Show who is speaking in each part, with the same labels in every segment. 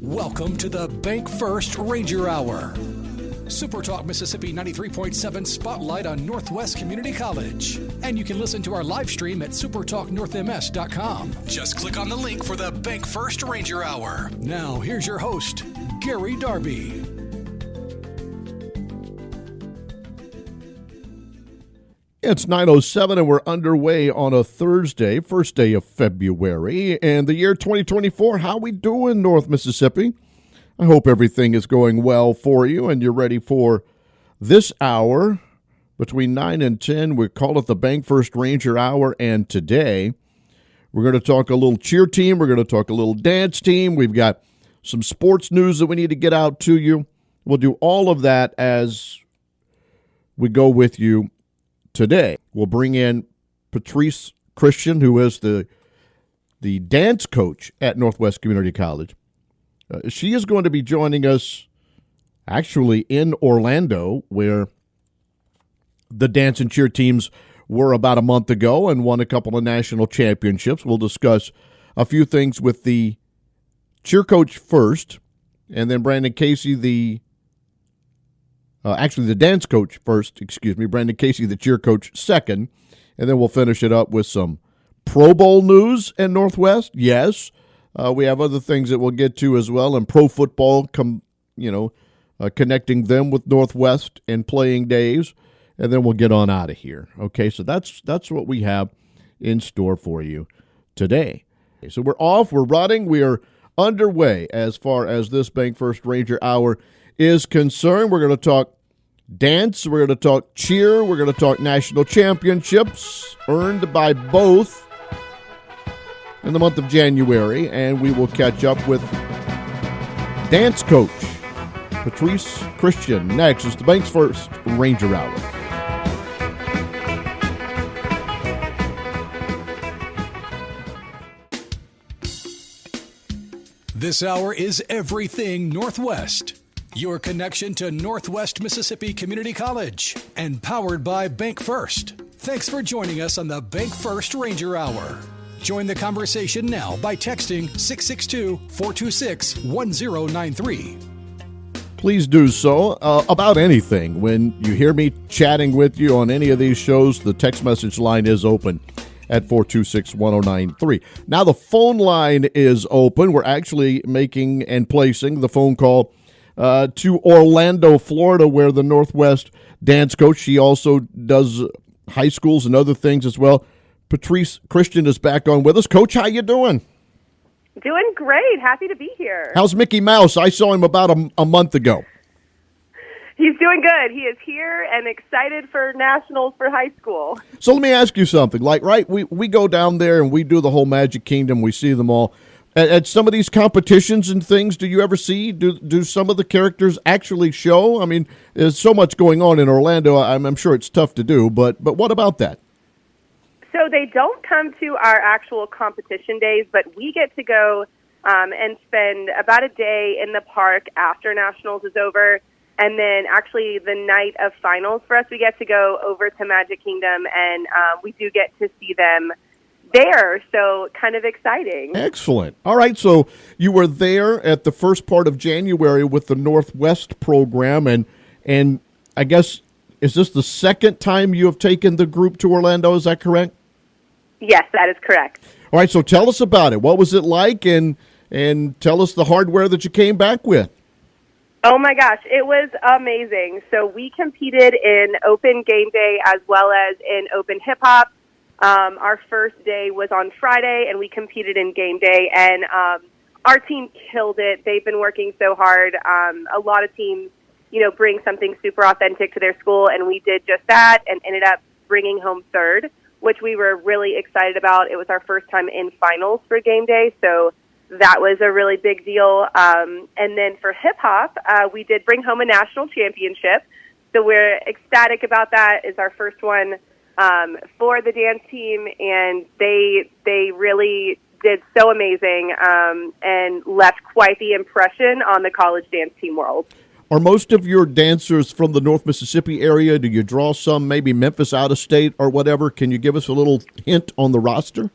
Speaker 1: Welcome to the Bank First Ranger Hour. Super Talk Mississippi 93.7 Spotlight on Northwest Community College. And you can listen to our live stream at supertalknorthms.com. Just click on the link for the Bank First Ranger Hour. Now, here's your host, Gary Darby.
Speaker 2: It's 9:07 and we're underway on a Thursday, first day of February, and the year 2024. How we doing, North Mississippi? I hope everything is going well for you and you're ready for this hour between 9 and 10. We call it the Bank First Ranger Hour, and today we're going to talk a little cheer team. We're going to talk a little dance team. We've got some sports news that we need to get out to you. We'll do all of that as we go with you today. We'll bring in Patrice Christian, who is the dance coach at Northwest Community College. She is going to be joining us actually in Orlando, where the dance and cheer teams were about a month ago and won a couple of national championships. We'll discuss a few things with the cheer coach first, and then Brandon Casey, the dance coach first, Brandon Casey, the cheer coach second, and then we'll finish it up with some Pro Bowl news in Northwest. Yes, we have other things that we'll get to as well, and pro football, connecting them with Northwest and playing days, and then we'll get on out of here. Okay, so that's what we have in store for you today. So we're off, we're running, we are underway as far as this Bank First Ranger Hour is concerned. We're going to talk dance, we're going to talk cheer, we're going to talk national championships earned by both in the month of January, and we will catch up with dance coach Patrice Christian next. It's the Bank's First Ranger Hour.
Speaker 1: This hour is everything Northwest. Your connection to Northwest Mississippi Community College and powered by Bank First. Thanks for joining us on the Bank First Ranger Hour. Join the conversation now by texting 662-426-1093.
Speaker 2: Please do so about anything. When you hear me chatting with you on any of these shows, the text message line is open at 426-1093. Now the phone line is open. We're actually making and placing the phone call to Orlando, Florida, where the Northwest dance coach, she also does high schools and other things as well. Patrice Christian is back on with us. Coach, how you doing?
Speaker 3: Doing great. Happy to be here.
Speaker 2: How's Mickey Mouse? I saw him about a month ago.
Speaker 3: He's doing good. He is here and excited for nationals for high school.
Speaker 2: So let me ask you something. We go down there and we do the whole Magic Kingdom. We see them all. At some of these competitions and things, do you ever see, do some of the characters actually show? I mean, there's so much going on in Orlando. I'm sure it's tough to do, but what about that?
Speaker 3: So they don't come to our actual competition days, but we get to go and spend about a day in the park after nationals is over. And then actually the night of finals for us, we get to go over to Magic Kingdom, and we do get to see them there, so kind of exciting.
Speaker 2: Excellent. All right, so you were there at the first part of January with the Northwest program, and I guess, is this the second time you have taken the group to Orlando? Is that correct?
Speaker 3: Yes, that is correct.
Speaker 2: All right, so tell us about it. What was it like, and tell us the hardware that you came back with.
Speaker 3: Oh my gosh, it was amazing. So we competed in open game day as well as in open hip hop. Our first day was on Friday, and we competed in game day, and our team killed it. They've been working so hard. A lot of teams, bring something super authentic to their school, and we did just that and ended up bringing home third, which we were really excited about. It was our first time in finals for game day, so that was a really big deal. And then for hip-hop, we did bring home a national championship, so we're ecstatic about that. It's our first one for the dance team, and they really did so amazing and left quite the impression on the college dance team world.
Speaker 2: Are most of your dancers from the North Mississippi area? Do you draw some, maybe Memphis out of state or whatever? Can you give us a little hint on the roster?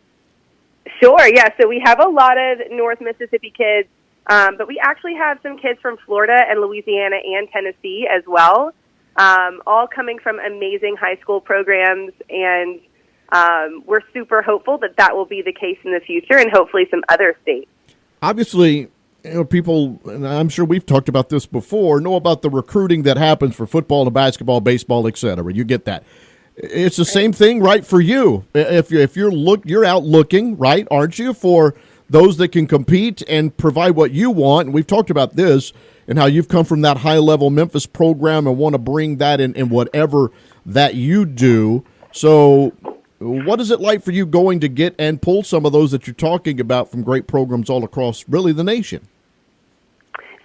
Speaker 3: Sure, yeah. So we have a lot of North Mississippi kids. But we actually have some kids from Florida and Louisiana and Tennessee as well, all coming from amazing high school programs, and we're super hopeful that that will be the case in the future, and hopefully some other states.
Speaker 2: Obviously, people, and I'm sure we've talked about this before, know about the recruiting that happens for football and basketball, baseball, etc. You get that. It's the same thing, right, for you. If you're out looking, right, aren't you, for those that can compete and provide what you want. And we've talked about this and how you've come from that high-level Memphis program and want to bring that in whatever that you do. So what is it like for you going to get and pull some of those that you're talking about from great programs all across, really, the nation?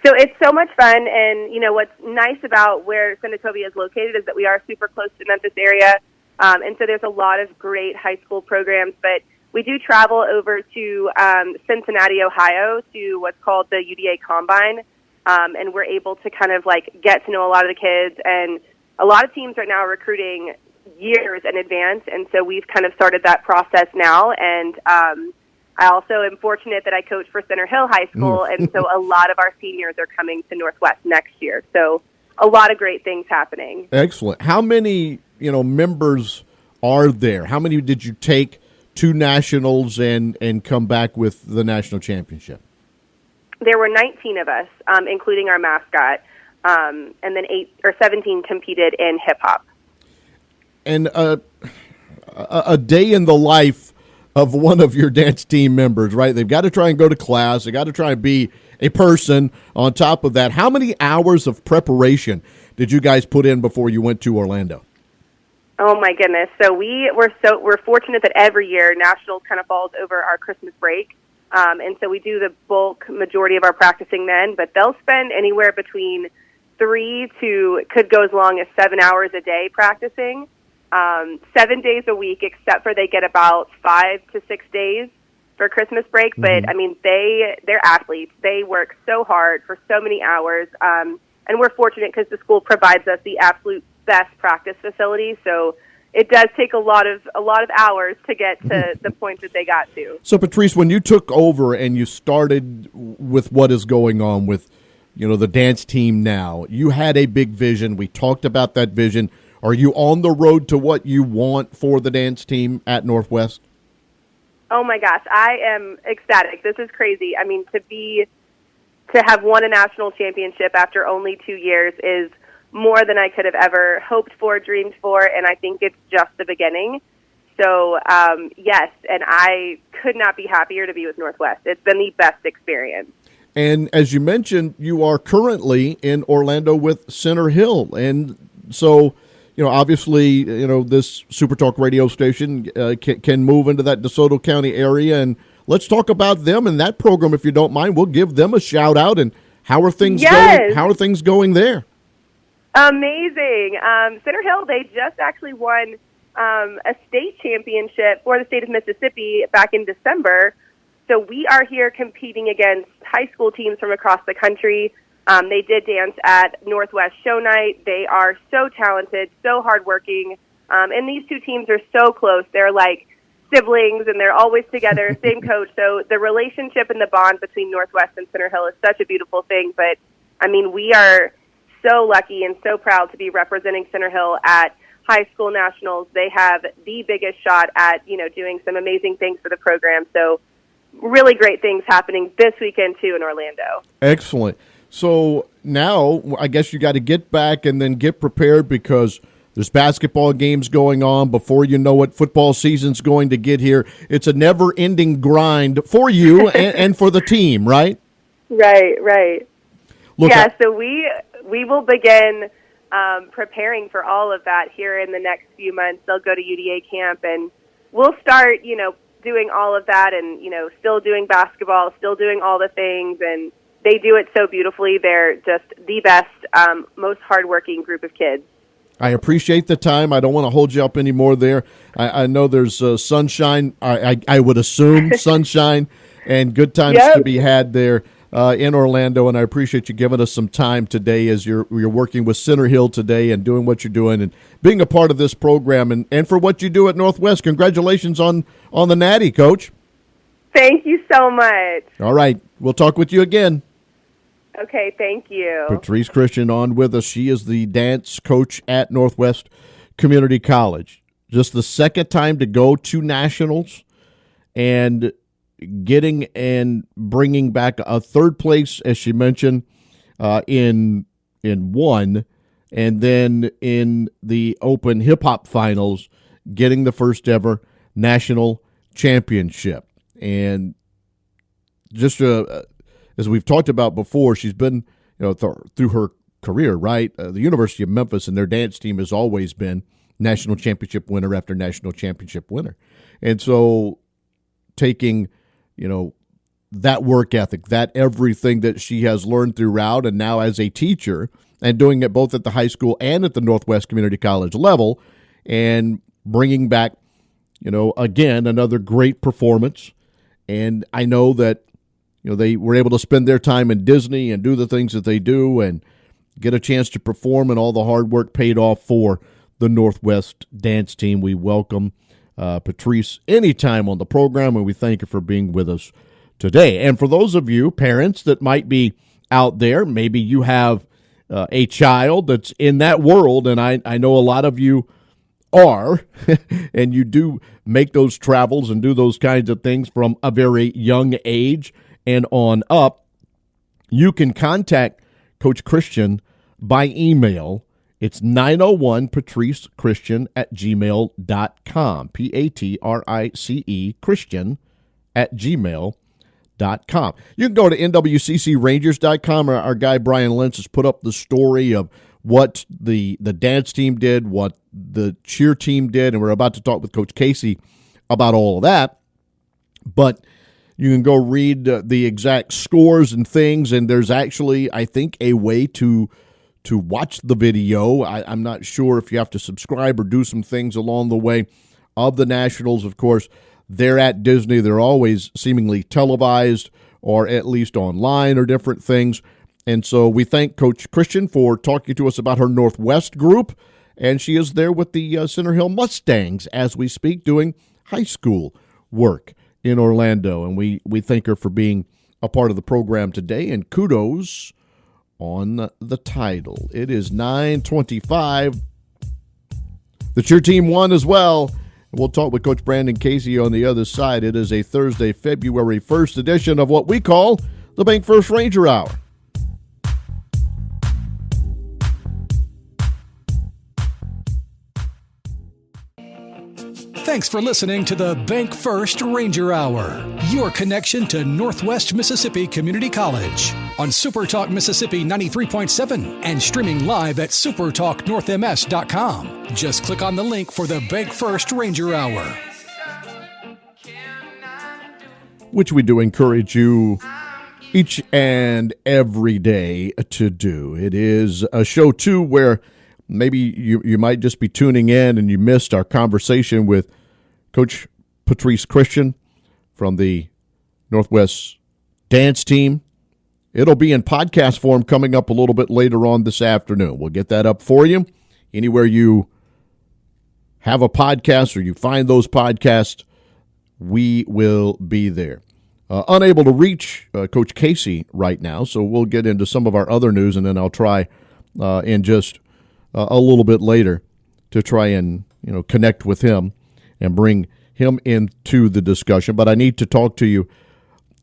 Speaker 3: So it's so much fun, and, what's nice about where Senatobia is located is that we are super close to the Memphis area, and so there's a lot of great high school programs, but we do travel over to Cincinnati, Ohio, to what's called the UDA Combine, and we're able to kind of, get to know a lot of the kids, and a lot of teams right now are recruiting years in advance, and so we've kind of started that process now, and I also am fortunate that I coach for Center Hill High School, and so a lot of our seniors are coming to Northwest next year. So a lot of great things happening.
Speaker 2: Excellent. How many, members are there? How many did you take to nationals and come back with the national championship?
Speaker 3: There were 19 of us, including our mascot, and then 17 competed in hip-hop.
Speaker 2: And a day in the life of one of your dance team members, right? They've got to try and go to class. They got to try and be a person on top of that. How many hours of preparation did you guys put in before you went to Orlando?
Speaker 3: Oh my goodness. So we're fortunate that every year Nationals kind of falls over our Christmas break. And so we do the bulk majority of our practicing then, but they'll spend anywhere between 3 to, could go as long as 7 hours a day practicing. 7 days a week, except for they get about 5 to 6 days for Christmas break. But I mean, they're athletes. They work so hard for so many hours. And we're fortunate because the school provides us the absolute best practice facility. So it does take a lot of hours to get to the point that they got to.
Speaker 2: So Patrice, when you took over and you started with what is going on with, the dance team now, you had a big vision. We talked about that vision. Are you on the road to what you want for the dance team at Northwest?
Speaker 3: Oh my gosh, I am ecstatic. This is crazy. I mean, to have won a national championship after only 2 years is more than I could have ever hoped for, dreamed for, and I think it's just the beginning. So, yes, and I could not be happier to be with Northwest. It's been the best experience.
Speaker 2: And as you mentioned, you are currently in Orlando with Center Hill, and so obviously, this Super Talk radio station can move into that DeSoto County area. And let's talk about them and that program, if you don't mind. We'll give them a shout out. And how are things going? How are things going there?
Speaker 3: Amazing. Center Hill, they just actually won a state championship for the state of Mississippi back in December. So we are here competing against high school teams from across the country. They did dance at Northwest Show Night. They are so talented, so hardworking, and these two teams are so close. They're like siblings, and they're always together, same coach. So the relationship and the bond between Northwest and Center Hill is such a beautiful thing. But, I mean, we are so lucky and so proud to be representing Center Hill at high school nationals. They have the biggest shot at, doing some amazing things for the program. So really great things happening this weekend, too, in Orlando.
Speaker 2: Excellent. So now I guess you got to get back and then get prepared because there's basketball games going on. Before you know it, football season's going to get here. It's a never-ending grind for you and for the team, right?
Speaker 3: Right. So we will begin preparing for all of that here in the next few months. They'll go to UDA camp, and we'll start, doing all of that and, still doing basketball, still doing all the things, and they do it so beautifully. They're just the best, most hardworking group of kids.
Speaker 2: I appreciate the time. I don't want to hold you up anymore there. I know there's sunshine. I would assume sunshine and good times to be had there in Orlando, and I appreciate you giving us some time today as you're working with Center Hill today and doing what you're doing and being a part of this program and for what you do at Northwest. Congratulations on the Natty, Coach.
Speaker 3: Thank you so much.
Speaker 2: All right. We'll talk with you again.
Speaker 3: Okay, thank you.
Speaker 2: Patrice Christian on with us. She is the dance coach at Northwest Community College. Just the second time to go to nationals and getting and bringing back a third place, as she mentioned, in one, and then in the Open Hip Hop Finals, getting the first ever national championship. And just as we've talked about before, she's been, through her career, right? The University of Memphis and their dance team has always been national championship winner after national championship winner. And so taking, that work ethic, that everything that she has learned throughout, and now as a teacher, and doing it both at the high school and at the Northwest Community College level, and bringing back, again, another great performance. And I know that, they were able to spend their time in Disney and do the things that they do and get a chance to perform, and all the hard work paid off for the Northwest Dance Team. We welcome Patrice anytime on the program, and we thank her for being with us today. And for those of you parents that might be out there, maybe you have a child that's in that world, and I know a lot of you are, and you do make those travels and do those kinds of things from a very young age and on up, you can contact Coach Christian by email. It's 901patricechristian@gmail.com, Patrice Christian@gmail.com. You can go to NWCCRangers.com. Our guy Brian Lentz has put up the story of what the dance team did, what the cheer team did, and we're about to talk with Coach Casey about all of that. But you can go read the exact scores and things, and there's actually, I think, a way to watch the video. I'm not sure if you have to subscribe or do some things along the way of the Nationals. Of course, they're at Disney. They're always seemingly televised or at least online or different things. And so we thank Coach Christian for talking to us about her Northwest group, and she is there with the Center Hill Mustangs as we speak, doing high school work in Orlando. And we thank her for being a part of the program today, and kudos on the title. It is 9:25. The cheer team won as well. We'll talk with Coach Brandon Casey on the other side. It is a Thursday, February 1st edition of what we call the Bank First Ranger Hour.
Speaker 1: Thanks for listening to the Bank First Ranger Hour, your connection to Northwest Mississippi Community College on SuperTalk Mississippi 93.7 and streaming live at supertalknorthms.com. Just click on the link for the Bank First Ranger Hour,
Speaker 2: which we do encourage you each and every day to do. It is a show, too, where maybe you might just be tuning in and you missed our conversation with Coach Patrice Christian from the Northwest Dance Team. It'll be in podcast form coming up a little bit later on this afternoon. We'll get that up for you. Anywhere you have a podcast or you find those podcasts, we will be there. Unable to reach Coach Casey right now, so we'll get into some of our other news, and then I'll try in just a little bit later to try and connect with him and bring him into the discussion. But I need to talk to you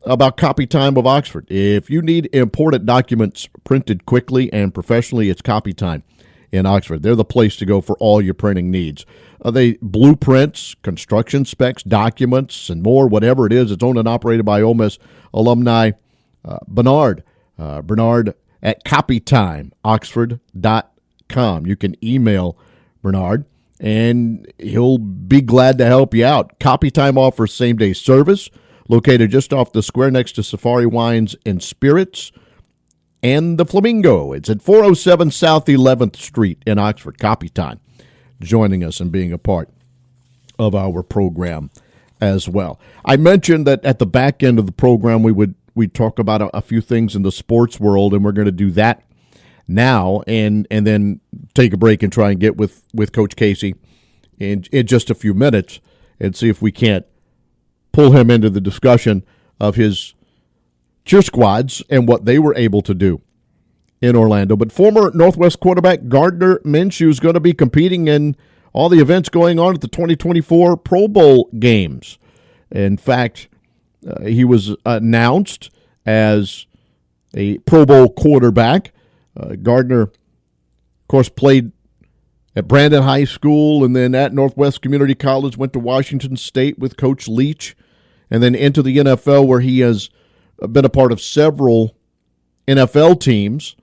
Speaker 2: about Copy Time of Oxford. If you need important documents printed quickly and professionally, it's Copy Time in Oxford. They're the place to go for all your printing needs. They blueprints, construction specs, documents, and more, whatever it is. It's owned and operated by Ole Miss alumni Bernard at copytimeoxford.com. You can email Bernard, and he'll be glad to help you out. Copy Time offers same-day service, located just off the square next to Safari Wines and Spirits and the Flamingo. It's at 407 South 11th Street in Oxford. Copy Time joining us and being a part of our program as well. I mentioned that at the back end of the program we'd talk about a few things in the sports world, and we're going to do that now and then take a break and try and get with Coach Casey in just a few minutes and see if we can't pull him into the discussion of his cheer squads and what they were able to do in Orlando. But former Northwest quarterback Gardner Minshew is going to be competing in all the events going on at the 2024 Pro Bowl games. In fact, he was announced as a Pro Bowl quarterback. Gardner, of course, played at Brandon High School and then at Northwest Community College, went to Washington State with Coach Leach, and then into the NFL where he has been a part of several NFL teams.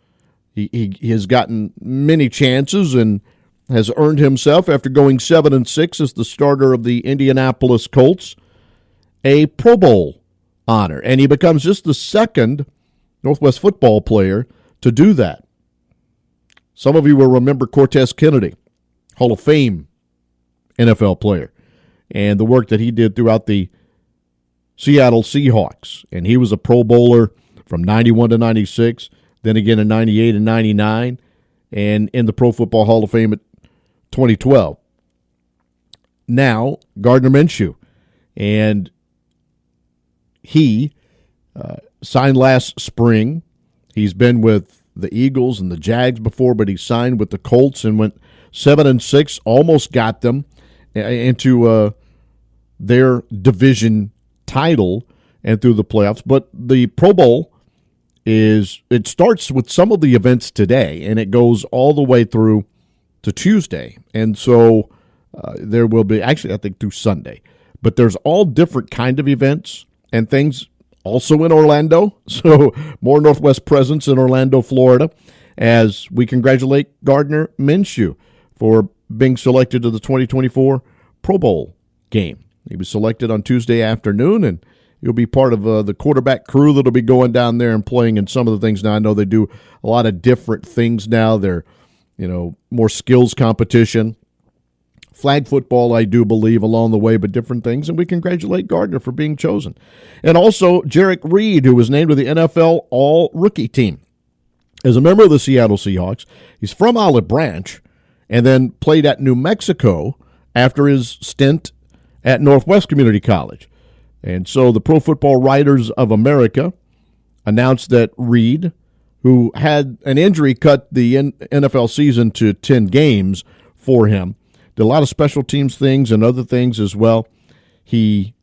Speaker 2: He has gotten many chances and has earned himself, after going 7-6 as the starter of the Indianapolis Colts, a Pro Bowl honor. And he becomes just the second Northwest football player to do that. Some of you will remember Cortez Kennedy, Hall of Fame NFL player, and the work that he did throughout the Seattle Seahawks. And he was a Pro Bowler from 91 to 96, then again in 98 and 99, and in the Pro Football Hall of Fame at 2012. Now, Gardner Minshew, and he signed last spring. He's been with the Eagles and the Jags before, but he signed with the Colts and went 7-6, almost got them into their division title and through the playoffs. But the Pro Bowl it starts with some of the events today, and it goes all the way through to Tuesday. And so there will be, actually I think through Sunday, but there's all different kind of events and things also in Orlando. So more Northwest presence in Orlando, Florida, as we congratulate Gardner Minshew for being selected to the 2024 Pro Bowl game. He was selected on Tuesday afternoon, and he'll be part of the quarterback crew that'll be going down there and playing in some of the things. Now, I know they do a lot of different things now. They're, more skills competition, flag football, I do believe, along the way, but different things. And we congratulate Gardner for being chosen. And also Jarek Reed, who was named to the NFL All-Rookie team. As a member of the Seattle Seahawks, he's from Olive Branch and then played at New Mexico after his stint at Northwest Community College. And so the Pro Football Writers of America announced that Reed, who had an injury cut the NFL season to 10 games for him, did a lot of special teams things and other things as well. He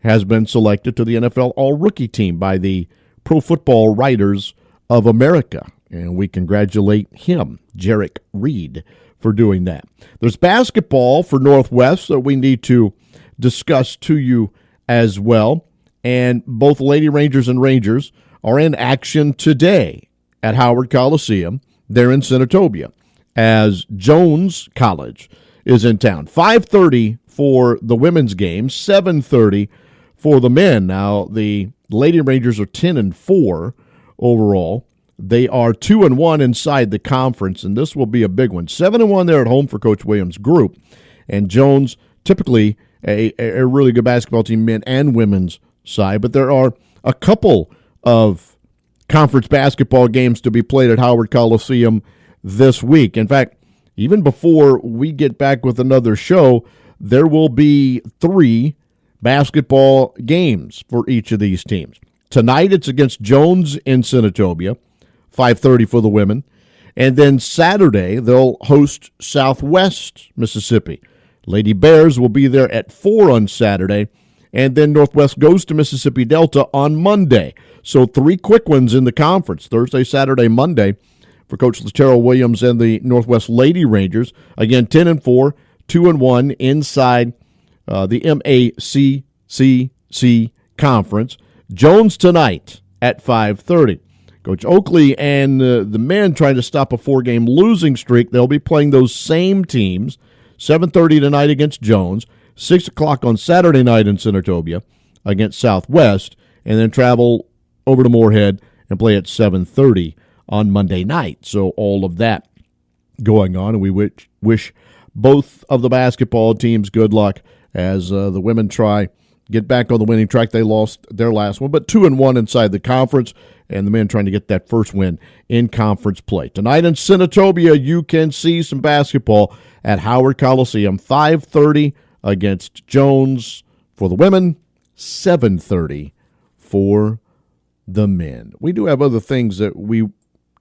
Speaker 2: has been selected to the NFL All-Rookie team by the Pro Football Writers of America. And we congratulate him, Jarek Reed, for doing that. There's basketball for Northwest that we need to discuss to you as well. And both Lady Rangers and Rangers are in action today at Howard Coliseum. They're in Senatobia, as Jones College is in town. 5:30 for the women's game, 7:30 for the men. Now, the Lady Rangers are 10-4 overall. They are 2-1 inside the conference, and this will be a big one. 7-1 there at home for Coach Williams' group. And Jones, typically a really good basketball team, men and women's side. But there are a couple of conference basketball games to be played at Howard Coliseum this week. In fact, even before we get back with another show, there will be 3 basketball games for each of these teams. Tonight, it's against Jones in Senatobia, 5:30 for the women. And then Saturday, they'll host Southwest Mississippi. Lady Bears will be there at 4 on Saturday. And then Northwest goes to Mississippi Delta on Monday. So 3 quick ones in the conference, Thursday, Saturday, Monday, for Coach Laterrell Williams and the Northwest Lady Rangers. Again, 10-4, 2-1 inside the MACCC conference. Jones tonight at 5:30. Coach Oakley and the men trying to stop a 4-game losing streak. They'll be playing those same teams, 7:30 tonight against Jones, 6 o'clock on Saturday night in Senatobia against Southwest, and then travel over to Moorhead and play at 7:30 on Monday night. So all of that going on, and we wish both of the basketball teams good luck as the women try get back on the winning track. They lost their last one, but 2-1 inside the conference, and the men trying to get that first win in conference play. Tonight in Senatobia, you can see some basketball at Howard Coliseum, 5:30 against Jones for the women, 7:30 for the men. We do have other things that we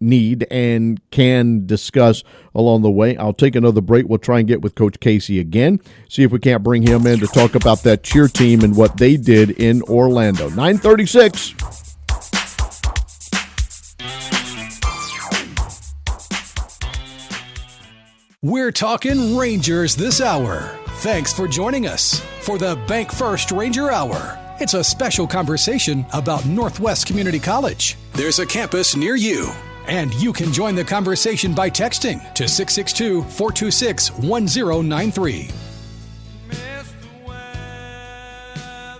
Speaker 2: need and can discuss along the way. I'll take another break. We'll try and get with Coach Casey again, see if we can't bring him in to talk about that cheer team and what they did in Orlando. 9:36.
Speaker 1: We're talking Rangers this hour. Thanks for joining us for the Bank First Ranger Hour. It's a special conversation about Northwest Community College. There's a campus near you, and you can join the conversation by texting to 662-426-1093.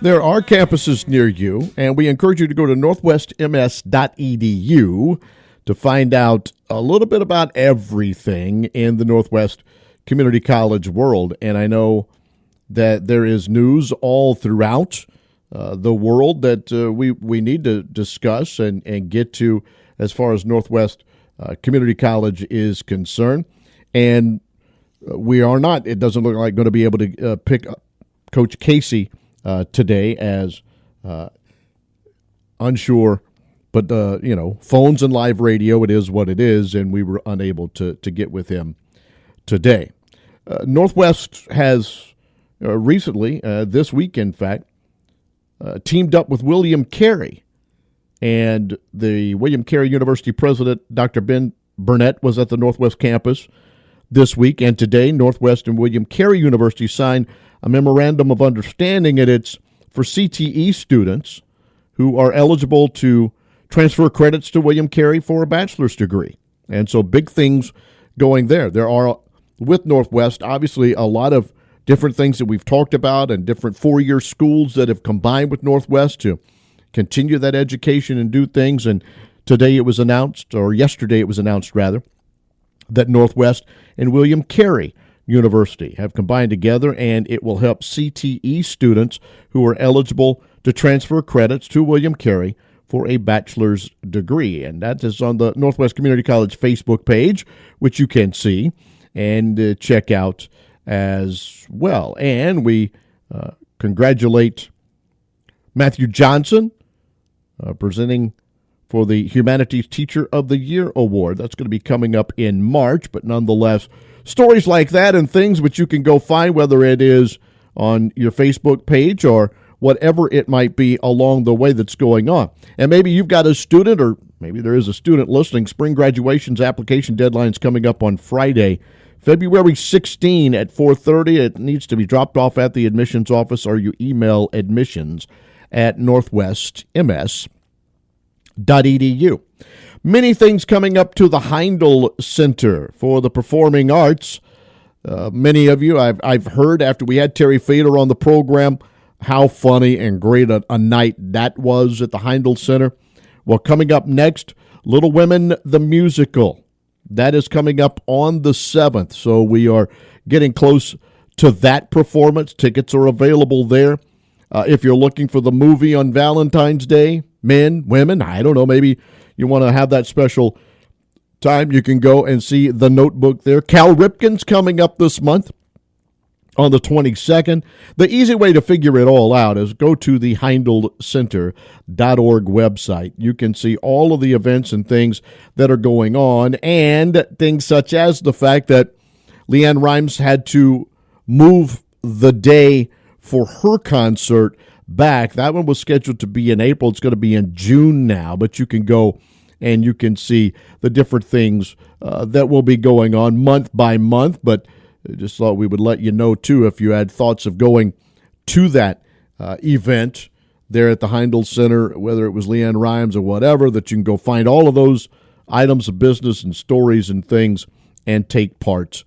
Speaker 2: There are campuses near you, and we encourage you to go to northwestms.edu to find out a little bit about everything in the Northwest Community College world. And I know that there is news all throughout the world that we need to discuss and get to as far as Northwest Community College is concerned. And we are not, it doesn't look like, going to be able to pick up Coach Casey today, as unsure. But, phones and live radio, it is what it is, and we were unable to get with him today. Northwest has recently, this week in fact, teamed up with William Carey. And the William Carey University president, Dr. Ben Burnett, was at the Northwest campus this week. And today, Northwest and William Carey University signed a memorandum of understanding, and it's for CTE students who are eligible to transfer credits to William Carey for a bachelor's degree. And so big things going there. There are, with Northwest, obviously a lot of different things that we've talked about and different four-year schools that have combined with Northwest to continue that education and do things. And today it was announced, or yesterday it was announced rather, that Northwest and William Carey University have combined together, and it will help CTE students who are eligible to transfer credits to William Carey for a bachelor's degree. And that is on the Northwest Community College Facebook page, which you can see and check out as well. And we congratulate Matthew Johnson, presenting for the Humanities Teacher of the Year Award. That's going to be coming up in March, but nonetheless, stories like that and things which you can go find, whether it is on your Facebook page or whatever it might be along the way that's going on. And maybe you've got a student, or maybe there is a student listening. Spring graduation's application deadline is coming up on Friday, February 16 at 4:30. It needs to be dropped off at the admissions office, or you email admissions@northwestms.edu. Many things coming up to the Heindel Center for the Performing Arts. Many of you, I've heard after we had Terry Fader on the program, how funny and great a night that was at the Heindel Center. Well, coming up next, Little Women the Musical. That is coming up on the 7th, so we are getting close to that performance. Tickets are available there. If you're looking for the movie on Valentine's Day, men, women, I don't know, maybe you want to have that special time, you can go and see The Notebook there. Cal Ripken's coming up this month on the 22nd. The easy way to figure it all out is go to the HeindelCenter.org website. You can see all of the events and things that are going on, and things such as the fact that Leanne Rimes had to move the day for her concert back. That one was scheduled to be in April. It's going to be in June now, but you can go and you can see the different things that will be going on month by month. But I just thought we would let you know, too, if you had thoughts of going to that event there at the Heindel Center, whether it was Leanne Rimes or whatever, that you can go find all of those items of business and stories and things and take part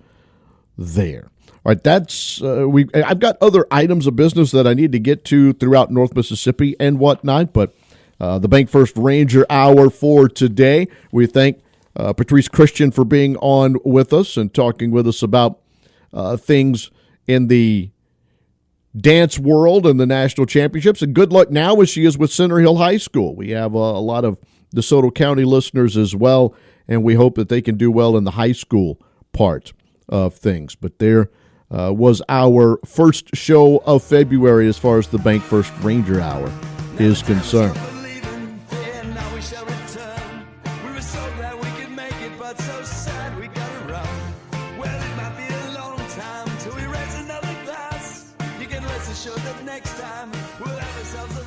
Speaker 2: there. All right, that's I've got other items of business that I need to get to throughout North Mississippi and whatnot, but the Bank First Ranger Hour for today, we thank Patrice Christian for being on with us and talking with us about things in the dance world and the national championships. And good luck now as she is with Center Hill High School. We have a lot of DeSoto County listeners as well, and we hope that they can do well in the high school part of things. But there was our first show of February as far as the Bank First Ranger Hour is concerned.
Speaker 4: but so sad we gotta run. Well, it might be a long time till we raise another glass. You can rest assured that next time we'll have ourselves a